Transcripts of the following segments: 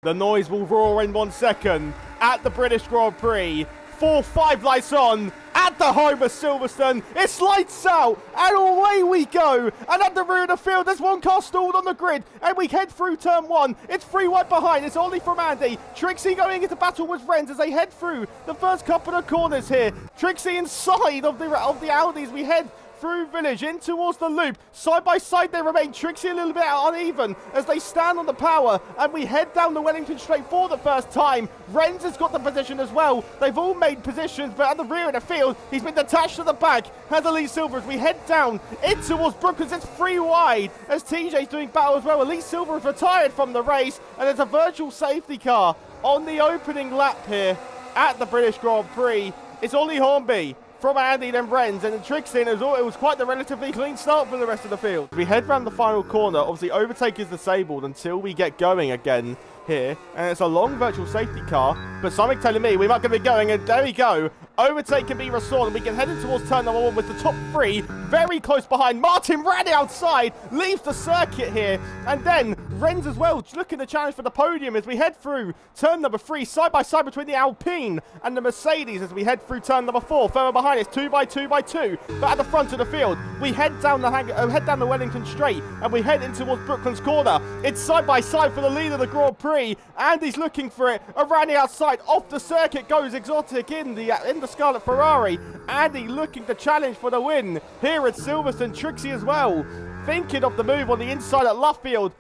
The noise will roar in 1 second at the British Grand Prix. 4-5 lights on at the home of Silverstone. It's lights out and away we go. And at the rear of the field, there's one car stalled on the grid and we head through turn 1. It's free wide behind. It's Ollie from Andy. Trixie going into battle with Rhrs as they head through the first couple of corners here. Trixie inside of the Audis. We head through Village in towards the loop. Side by side they remain. Trixie a little bit uneven as they stand on the power, and we head down the Wellington Straight for the first time. Rhrs has got the position as well. They've all made positions, but at the rear of the field he's been detached to the back. Has Elite Silver as we head down in towards Brooklands. It's free wide as TJ's doing battle as well. Elite Silver is retired from the race, and there's a virtual safety car on the opening lap here at the British Grand Prix. It's Ollie Hornby from Andy, then Rhrs, and then Trixie, and it was quite the relatively clean start for the rest of the field. We head round the final corner. Obviously, overtake is disabled until we get going again here, and it's a long virtual safety car, but something telling me we're not going to be going, and there we go. Overtake can be restored, and we can head in towards turn number 1 with the top 3 very close behind. Martin ran outside, leaves the circuit here, and then Rhrs as well looking to challenge for the podium as we head through turn number 3, side by side between the Alpine and the Mercedes as we head through turn number 4. Further behind it's 2x2x2, but at the front of the field we head down the Wellington Straight and we head in towards Brooklands Corner. It's side by side for the lead of the Grand Prix. Andy's looking for it around the outside. Off the circuit goes Exotic in the Scarlet Ferrari. Andy looking to challenge for the win here at Silverstone. Trixie as well thinking of the move on the inside at Luffield.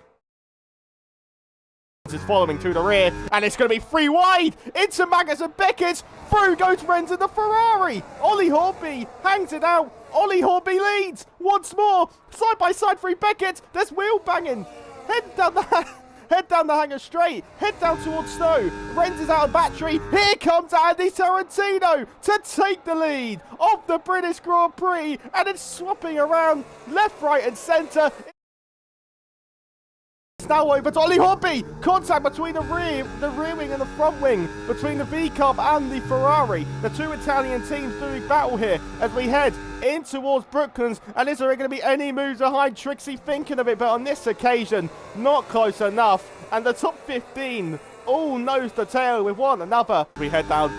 Is following to the rear, and it's going to be free wide into Magnus and Beckett. Through goes Rhrs in the Ferrari. Ollie Hornby hangs it out. Ollie Hornby leads once more. Side by side through Beckett. There's wheel banging. Head down the hangar straight. Head down towards Snow. Rhrs is out of battery. Here comes Andy Tarantino to take the lead of the British Grand Prix, and it's swapping around left, right, and centre. Now over to Ollie Hornby. Contact between the rear wing and the front wing, between the V-Cub and the Ferrari. The two Italian teams doing battle here as we head in towards Brooklands. And is there going to be any moves behind? Trixie thinking of it, but on this occasion, not close enough. And the top 15 all nose to tail with one another. We head down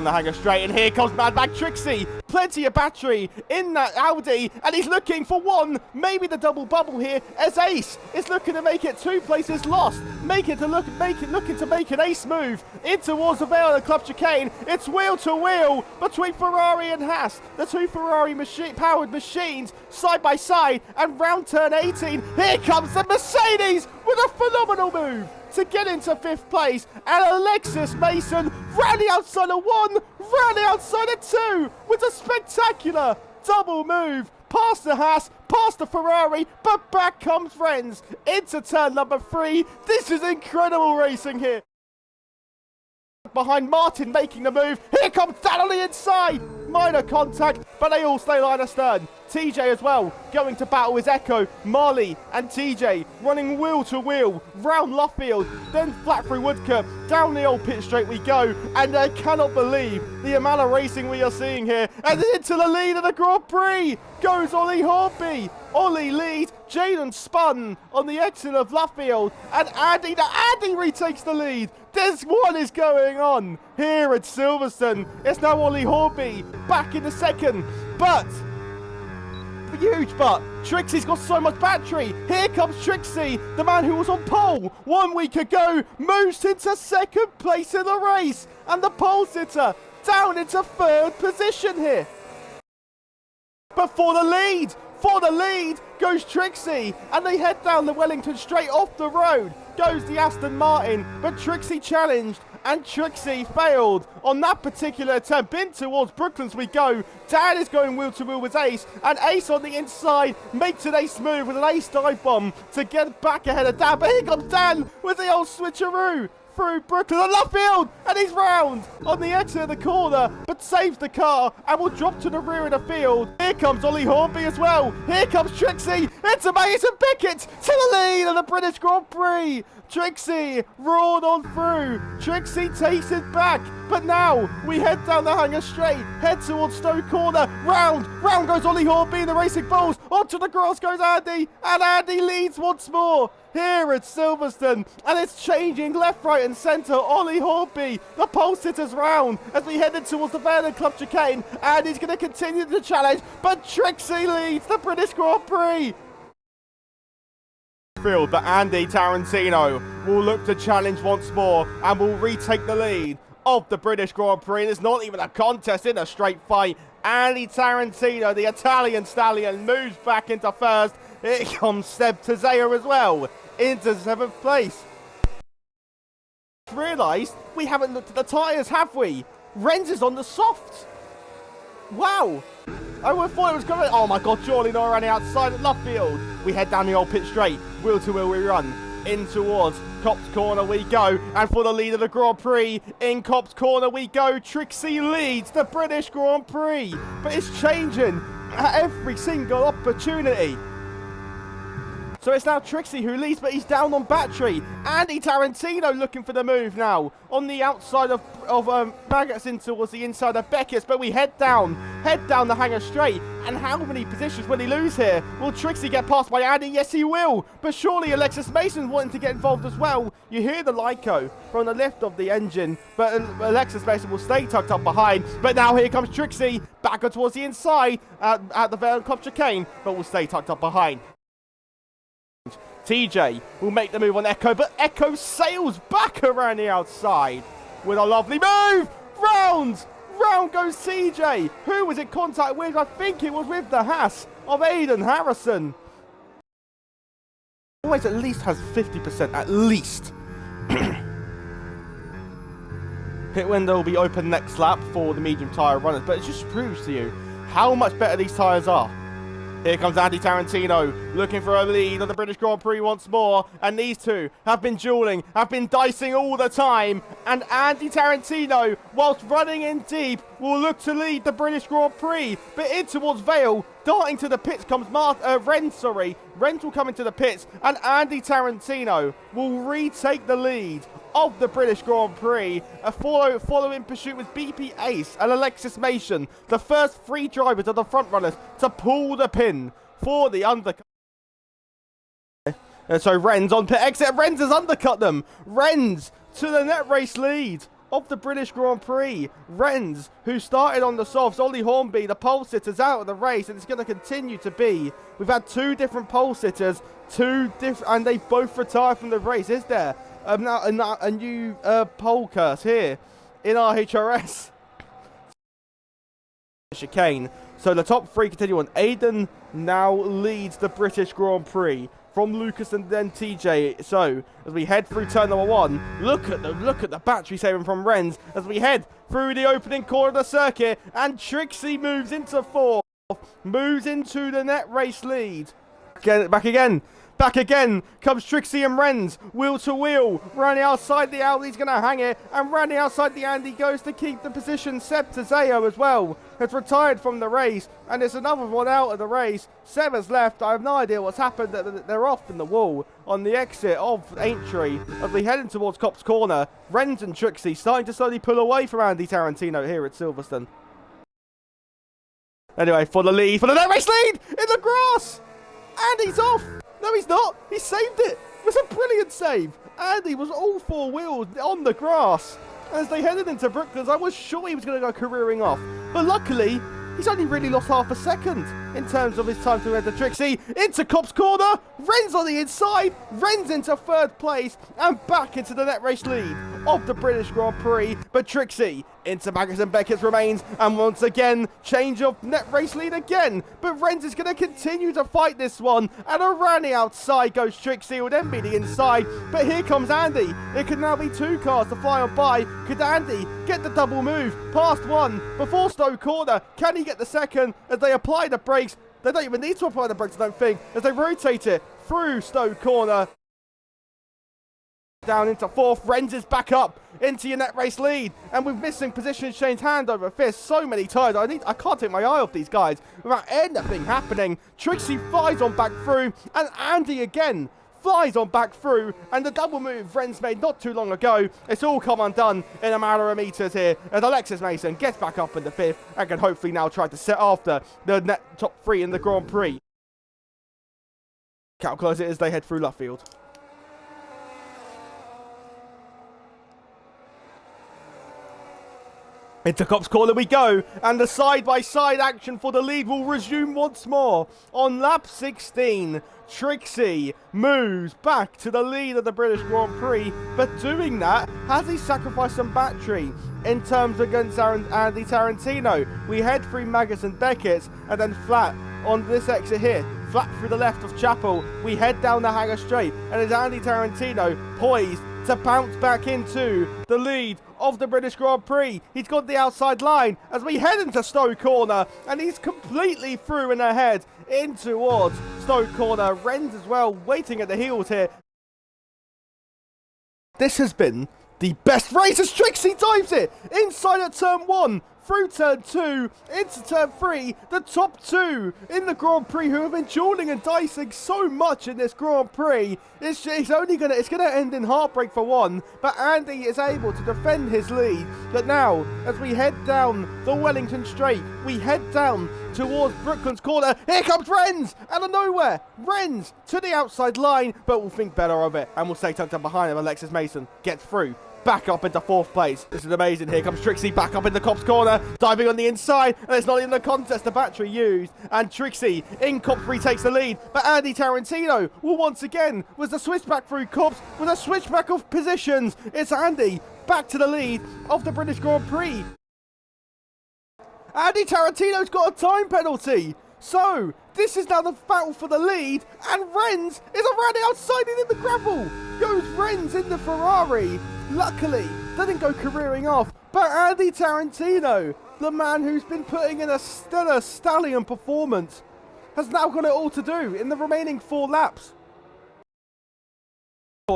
the hangar straight, and here comes Madbag Trixie. Plenty of battery in that Audi, and he's looking for one, maybe the double bubble here, as Ace is looking to make it 2 places lost. Looking to make an ace move in towards the Vale of the Club Chicane. It's wheel to wheel between Ferrari and Haas. The two Ferrari powered machines side by side, and round turn 18, here comes the Mercedes with a phenomenal move to get into 5th place, and Alexis Mason ran the outside of 1, ran the outside of 2 with a spectacular double move past the Haas, past the Ferrari, but back comes Rhrs into turn number 3. This is incredible racing here. Behind Martin making the move. Here comes Dan on the inside. Minor contact, but they all stay line astern. TJ as well going to battle with Echo, Marley and TJ running wheel to wheel round Luffield, then flat through Woodcote. Down the old pit straight we go, and I cannot believe the amount of racing we are seeing here. And into the lead of the Grand Prix goes Ollie Hornby. Ollie leads, Jaden spun on the exit of Luffield, and Andy retakes the lead. What is going on here at Silverstone? It's now Ollie Hornby back in the second, but huge but. Trixie's got so much battery. Here comes Trixie, the man who was on pole 1 week ago, moves into 2nd place in the race, and the pole sitter down into 3rd position here. But for the lead goes Trixie, and they head down the Wellington Straight. Off the road goes the Aston Martin, but Trixie challenged, and Trixie failed on that particular attempt. In towards Brooklands we go. Dan is going wheel to wheel with Ace, and Ace on the inside makes an ace move with an ace dive bomb to get back ahead of Dan. But here comes Dan with the old switcheroo through Brooklyn and Luffield, and he's round on the exit of the corner, but saves the car and will drop to the rear of the field. Here comes Ollie Hornby as well. Here comes Trixie. It's Mason Beckett to the lead of the British Grand Prix. Trixie roared on through. Trixie takes it back, but now we head down the hangar straight, head towards Stowe Corner. Round goes Ollie Hornby in the Racing Bulls. Onto the grass goes Andy, and Andy leads once more. here at Silverstone, and it's changing left, right and centre. Ollie Hornby, the pole sitters round as we headed towards the Vale and Club Chicane, and he's going to continue the challenge, but Trixie leads the British Grand Prix. But Andy Tarantino will look to challenge once more and will retake the lead of the British Grand Prix. And it's not even a contest, in a straight fight. Andy Tarantino, the Italian stallion, moves back into first. Here comes Seb Tazea as well into 7th place. Realised we haven't looked at the tyres, have we? Rhrs is on the softs. Wow. I would have thought it was going to... Oh my god, Jordan Noir running outside at Luffield. We head down the old pit straight. Wheel to wheel we run. In towards Copse Corner we go. And for the lead of the Grand Prix, in Copse Corner we go. Trixie leads the British Grand Prix. But it's changing at every single opportunity. So it's now Trixie who leads, but he's down on battery. Andy Tarantino looking for the move now. On the outside of Baggett's in towards the inside of Beckett's, but we head down the hangar straight. And how many positions will he lose here? Will Trixie get passed by Andy? Yes, he will. But surely Alexis Mason's wanting to get involved as well. You hear the Lyco from the lift of the engine, but Alexis Mason will stay tucked up behind. But now here comes Trixie, back towards the inside at the Vale Club Chicane, but will stay tucked up behind. TJ will make the move on Echo, but Echo sails back around the outside with a lovely move. Round goes TJ. Who was in contact with? I think it was with the Haas of Aidan Harrison. Always at least has 50%, at least. Pit window will be open next lap for the medium tyre runners, but it just proves to you how much better these tyres are. Here comes Andy Tarantino, looking for a lead of the British Grand Prix once more. And these two have been dueling, have been dicing all the time. And Andy Tarantino, whilst running in deep, will look to lead the British Grand Prix. But in towards Vale, darting to the pits comes Rhrs. Rhrs will come into the pits, and Andy Tarantino will retake the lead of the British Grand Prix. A following pursuit was BP Ace and Alexis Mason, the first 3 drivers of the front runners to pull the pin for the undercut. And so Rhrs on pit exit. Rhrs has undercut them. Rhrs to the net race lead of the British Grand Prix. Rhrs, who started on the softs. Ollie Hornby, the pole sitters, out of the race, and it's going to continue to be. We've had 2 different pole sitters, and they both retired from the race. Is there now a new pole curse here in RHRS? Chicane. So the top 3 continue on. Aidan now leads the British Grand Prix from Lucas and then TJ. So as we head through turn number 1, look at the battery saving from Rhrs as we head through the opening corner of the circuit, and Trixie moves into 4th, moves into the net race lead. Back again comes Trixie and Rhrs, wheel to wheel. Running outside the Audi's going to hang it, and running outside the Andy goes to keep the position. Seb Tazeo as well has retired from the race, and there's another one out of the race. Seb has left. I have no idea what's happened. They're off in the wall on the exit of Aintree as we heading towards Copse Corner. Rhrs and Trixie starting to slowly pull away from Andy Tarantino here at Silverstone. Anyway, for the net race lead in the grass. Andy's off. No, he's not. He saved it. It was a brilliant save. Andy was all 4 wheels on the grass. As they headed into Brooklands, I was sure he was going to go careering off. But luckily, he's only really lost half a second in terms of his time to enter Trixie. Into Copse Corner. Rhrs on the inside. Rhrs into 3rd place and back into the net race lead of the British Grand Prix. But Trixie into Maggers and Beckett's remains, and once again change of net race lead again. But Rhrs is going to continue to fight this one, and around the outside goes Trixie, will then be the inside. But here comes Andy. It could now be 2 cars to fly on by. Could Andy get the double move past 1 before Stowe Corner? Can he get the 2nd as they apply the brakes? They don't even need to apply the brakes, I don't think, as they rotate it through Stowe Corner. Down into 4th. Rhrs is back up into your net race lead, and with missing positions changed hand over fist so many times. I can't take my eye off these guys without anything happening. Trixie flies on back through, and Andy again flies on back through, and the double move Rhrs made not too long ago, it's all come undone in a matter of meters here as Alexis Mason gets back up in the 5th and can hopefully now try to set after the top 3 in the Grand Prix. Calculate it as they head through Luffield. Into Cop's corner we go, and the side-by-side action for the lead will resume once more. On lap 16, Trixie moves back to the lead of the British Grand Prix, but doing that, has he sacrificed some battery in terms against Andy Tarantino? We head through Magus and Beckett, and then flat on this exit here, flat through the left of Chapel, we head down the hangar straight, and it's Andy Tarantino poised to bounce back into the lead of the British Grand Prix. He's got the outside line as we head into Stowe Corner, and he's completely through and ahead in towards Stowe Corner. Rhrs as well, waiting at the heels here. This has been the best race as Trixie dives it inside at turn 1. Through turn 2, into turn 3, the top 2 in the Grand Prix who have been dueling and dicing so much in this Grand Prix. It's gonna end in heartbreak for one, but Andy is able to defend his lead. But now, as we head down the Wellington Straight, we head down towards Brooklands Corner. Here comes Rhrs out of nowhere. Rhrs to the outside line, but will think better of it and will stay tucked up behind him. Alexis Mason gets through. Back up into 4th place. This is amazing. Here comes Trixie back up in the Cop's corner, diving on the inside, and it's not even a contest. The battery used, and Trixie in Cops retakes the lead. But Andy Tarantino will once again was the switchback through Cops with a switchback of positions. It's Andy back to the lead of the British Grand Prix. Andy Tarantino's got a time penalty. So, this is now the battle for the lead, and Rhrs is around the outside and in the gravel. Goes Rhrs in the Ferrari. Luckily, didn't go careering off, but Andy Tarantino, the man who's been putting in a stellar stallion performance, has now got it all to do in the remaining 4 laps.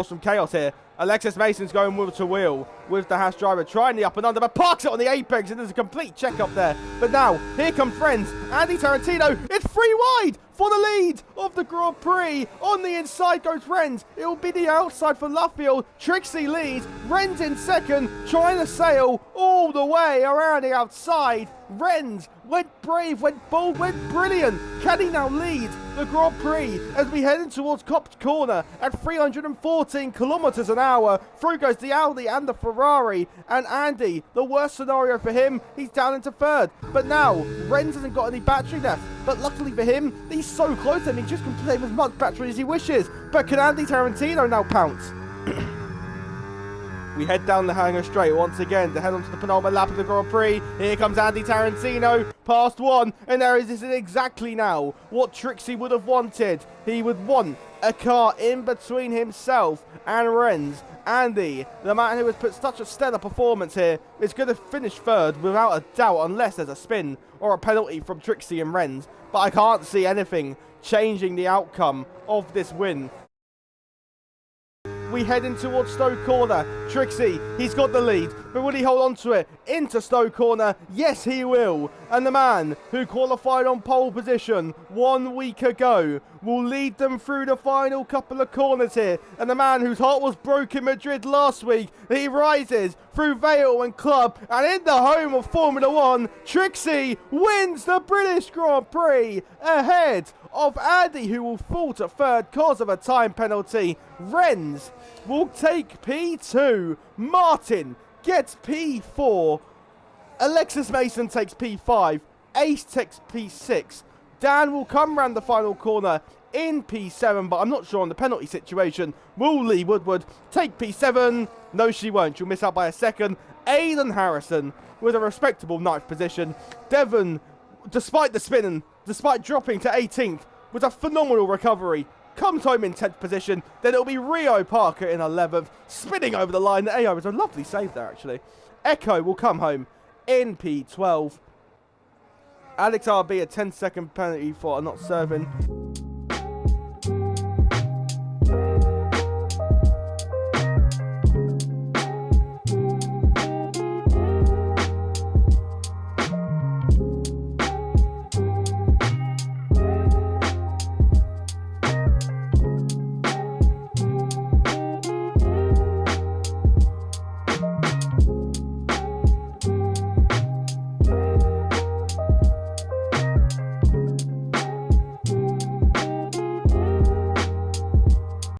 Some chaos here. Alexis Mason's going wheel to wheel with the Haas driver, trying the up and under, but parks it on the apex, and there's a complete check up there. But now, here come Rhrs. Andy Tarantino, it's 3 wide for the lead of the Grand Prix. On the inside goes Rhrs. It will be the outside for Luffield. Trixie leads. Rhrs in second, trying to sail all the way around the outside. Rhrs went brave, went bold, went brilliant. Can he now lead the Grand Prix as we head in towards Cop's Corner at 314 kilometers an hour? Through goes the Audi and the Ferrari, and Andy, the worst scenario for him, he's down into 3rd. But now, Rhrs hasn't got any battery left, but luckily for him, he's so close and he just can play with as much battery as he wishes. But can Andy Tarantino now pounce? We head down the hangar straight once again to head on to the penultimate lap of the Grand Prix. Here comes Andy Tarantino, past 1, and this is exactly now what Trixie would have wanted. He would want a car in between himself and Rhrs. Andy, the man who has put such a stellar performance here, is going to finish 3rd without a doubt, unless there's a spin or a penalty from Trixie and Rhrs. But I can't see anything changing the outcome of this win. We head in towards Stowe Corner. Trixie, he's got the lead, but will he hold on to it into Stowe Corner? Yes, he will. And the man who qualified on pole position 1 week ago will lead them through the final couple of corners here. And the man whose heart was broken in Madrid last week, he rises through Vale and Club, and in the home of Formula 1, Trixie wins the British Grand Prix ahead of Andy, who will fall to 3rd cause of a time penalty. Rhrs will take P2. Martin gets P4. Alexis Mason takes P5. Ace takes P6. Dan will come round the final corner in P7, but I'm not sure on the penalty situation. Will Lee Woodward take P7? No, she won't. She'll miss out by a second. Aidan Harrison with a respectable 9th position. Devon, despite the spinning, despite dropping to 18th, with a phenomenal recovery, comes home in 10th position. Then it'll be Rio Parker in 11th, spinning over the line. AO was a lovely save there, actually. Echo will come home in P12. Alex RB a 10-second penalty for not serving.